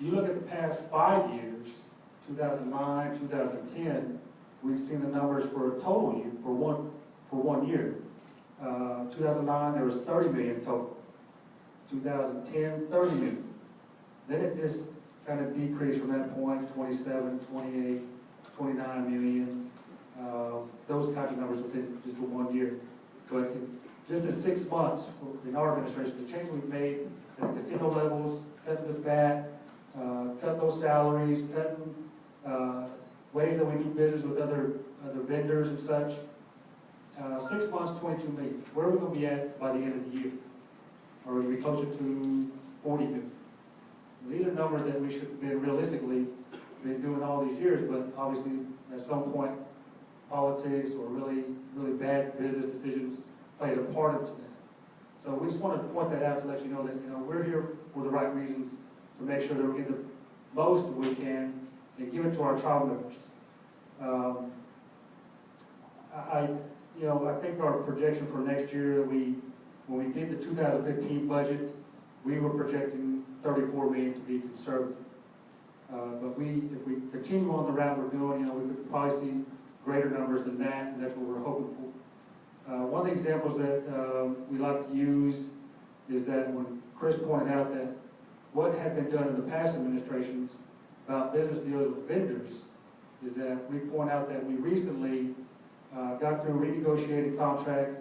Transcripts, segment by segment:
you look at the past 5 years, 2009, 2010, we've seen the numbers for a total year, for one year. 2009, there was 30 million total. 2010, 30 million. Then it just kind of decreased from that point, 27, 28, 29 million. Those kinds of numbers within just 1 year. But just in 6 months, in our administration, the change we've made at the casino levels, cutting the fat, cut those salaries, cutting ways that we do business with other vendors and such. 6 months, 22 million. Where are we going to be at by the end of the year? Or will we be closer to 40 million? These are numbers that we should have been realistically been doing all these years, but obviously at some point politics or really bad business decisions played a part into that. So we just wanted to point that out to let you know that we're here for the right reasons, to make sure that we're getting the most we can and give it to our tribe members. I think our projection for next year, when we did the 2015 budget, we were projecting 34 million to be conservative. But if we continue on the route we're doing, we could probably see greater numbers than that, and that's what we're hoping for. One of the examples that we like to use is that when Chris pointed out that what had been done in the past administrations about business deals with vendors, is that we point out that we recently got through a renegotiated contract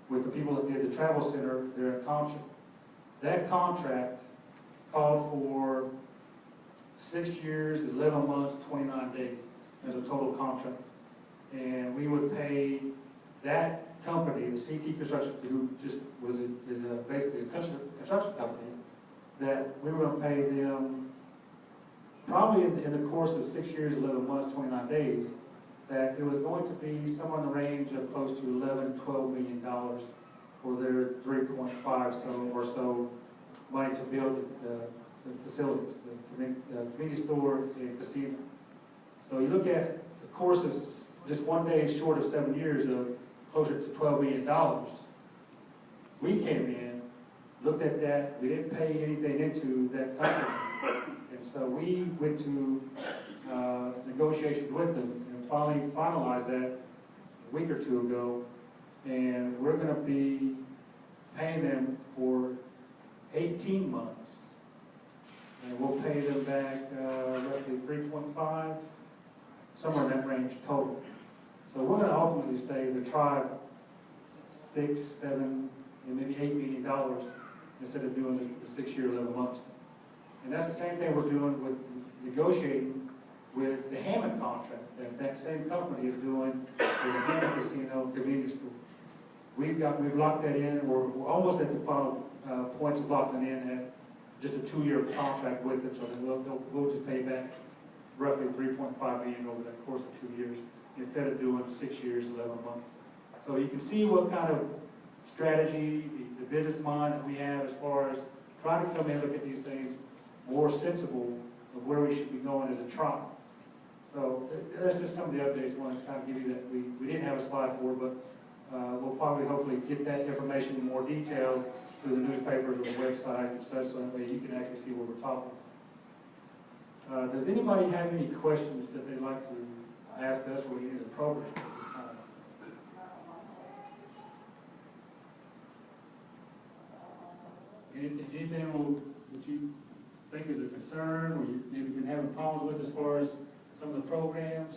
with the people that did the travel center there at Concha. That contract called for 6 years, 11 months, 29 days as a total contract. And we would pay that company, the CT Construction, who just is basically a construction company, that we were going to pay them probably in the course of 6 years, 11 months, 29 days, that it was going to be somewhere in the range of close to $11–12 million for their 3.5 or so money to build the facilities, the convenience store and casino. So you look at the course of just 1 day short of 7 years of closer to $12 million. We came in, looked at that, we didn't pay anything into that company. And so we went to negotiations with them and finally finalized that a week or two ago. And we're going to be paying them for 18 months. And we'll pay them back roughly 3.5, somewhere in that range total. So we're going to ultimately save the tribe $6, $7, and maybe $8 million instead of doing the 6 year, 11 months. And that's the same thing we're doing with negotiating with the Hammond contract that same company is doing with the Hammond Casino convenience store. We've locked that in. We're almost at the final points of locking in at just a 2 year contract with them, so that we'll just pay back roughly 3.5 million over the course of 2 years instead of doing 6 years, 11 months. So you can see what kind of strategy, the business mind that we have as far as trying to come in and look at these things more sensible of where we should be going as a tribe. So that's just some of the updates I wanted to kind of give you that we didn't have a slide for, but we'll probably hopefully get that information in more detail through the newspapers or the website and such, so that way you can actually see what we're talking about. Does anybody have any questions that they'd like to ask us or any of the program at this time? Anything that you think is a concern or you've been having problems with as far as some of the programs?